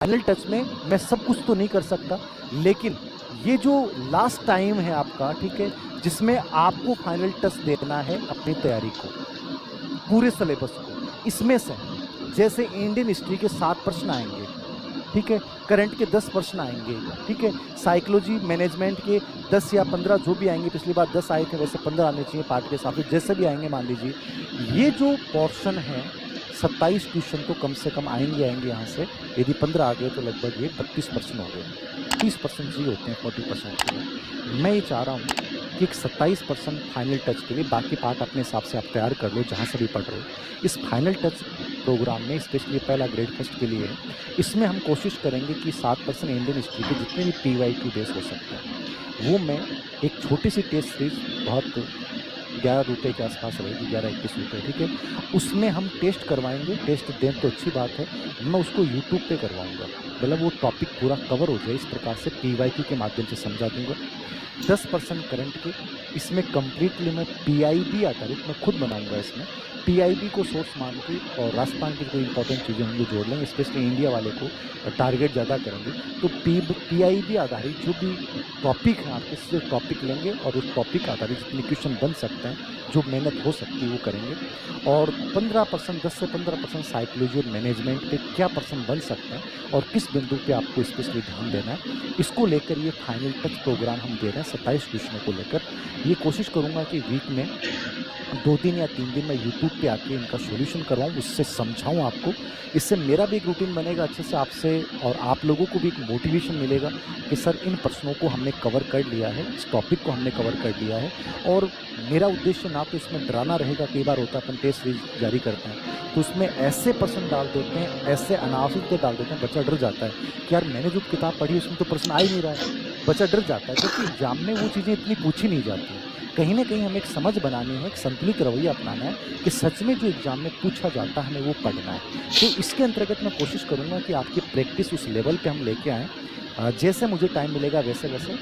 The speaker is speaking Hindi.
फाइनल टच में मैं सब कुछ तो नहीं कर सकता, लेकिन ये जो लास्ट टाइम है आपका, ठीक है, जिसमें आपको फाइनल टच देना है अपनी तैयारी को, पूरे सिलेबस को, इसमें से जैसे इंडियन हिस्ट्री के 7 प्रश्न आएंगे, ठीक है, करंट के 10 प्रश्न आएंगे, ठीक है, साइकोलॉजी मैनेजमेंट के 10 या 15 जो भी आएंगे, पिछली बार 10 आए थे, वैसे 15 आने चाहिए पार्ट के हिसाब से, जैसे भी आएंगे मान लीजिए, ये जो पोर्शन है 27 क्वेश्चन तो कम से कम आएंगे यहाँ से। यदि 15 आ गए तो लगभग ये 32% हो गए। 30% जी होते हैं 40% के लिए। मैं ये चाह रहा हूँ कि 27% फाइनल टच के लिए, बाकी पार्ट अपने हिसाब से आप तैयार कर लो जहाँ से भी पढ़ रहे हो। इस फाइनल टच प्रोग्राम में स्पेशली पहला ग्रेड फर्स्ट के लिए इसमें हम कोशिश करेंगे कि 7% इंडियन हिस्ट्री के जितने भी PYQ बेस हो सकते हैं वो मैं एक छोटी सी टेस्ट सीरीज, बहुत 11 रुपये के आसपास रहेगी, 11-21 रुपये, ठीक है, उसमें हम टेस्ट करवाएंगे। टेस्ट दें तो अच्छी बात है, मैं उसको यूट्यूब पे करवाऊंगा, मतलब वो टॉपिक पूरा कवर हो जाए, इस प्रकार से PYQ के माध्यम से समझा दूंगा। 10% करंट के, इसमें कम्प्लीटली मैं PIB आधारित मैं खुद बनाऊंगा। इसमें PIB को सोर्स मान के और राजस्थान की कोई इंपॉर्टेंट चीज़ें हम लोग जोड़ लेंगे, स्पेशली इंडिया वाले को टारगेट ज़्यादा करेंगे। तो PIB आधारित जो भी टॉपिक है आपके, इससे टॉपिक लेंगे और उस टॉपिक आधारित जितने क्वेश्चन बन सकते हैं, जो मेहनत हो सकती है वो करेंगे। और 15%, 10 से 15% साइकोलॉजी और मैनेजमेंट पे क्या परसेंट बन सकते हैं और किस बिंदु पे आपको स्पेशली ध्यान देना है, इसको लेकर ये फाइनल टच प्रोग्राम हम दे रहे हैं 27 क्वेश्चनों को लेकर। ये कोशिश करूँगा कि वीक में 2 दिन या 3 दिन मैं यूट्यूब पे आके इनका सॉल्यूशन करवाऊँ, उससे समझाऊँ आपको। इससे मेरा भी एक रूटीन बनेगा अच्छे से आपसे, और आप लोगों को भी एक मोटिवेशन मिलेगा कि सर इन प्रश्नों को हमने कवर कर लिया है, इस टॉपिक को हमने कवर कर लिया है। और मेरा उद्देश्य ना तो इसमें डराना रहेगा, कई बार होता है अपन टेस्ट सीरीज जारी करते हैं तो उसमें ऐसे प्रश्न डाल देते हैं, ऐसे अनावश्यक के डाल देते हैं, बच्चा डर जाता है कि यार मैंने जो किताब पढ़ी उसमें तो प्रश्न आ ही नहीं रहा है, बच्चा डर जाता है, क्योंकि एग्जाम में वो चीज़ें इतनी पूछी नहीं जाती हैं। कहीं ना कहीं हमें एक समझ बनानी है, एक संतुलित रवैया अपनाना है कि सच में जो एग्जाम में पूछा जाता है हमें वो पढ़ना है। तो इसके अंतर्गत मैं कोशिश करूँगा कि आपकी प्रैक्टिस उस लेवल पे हम लेके आएँ। जैसे मुझे टाइम मिलेगा वैसे वैसे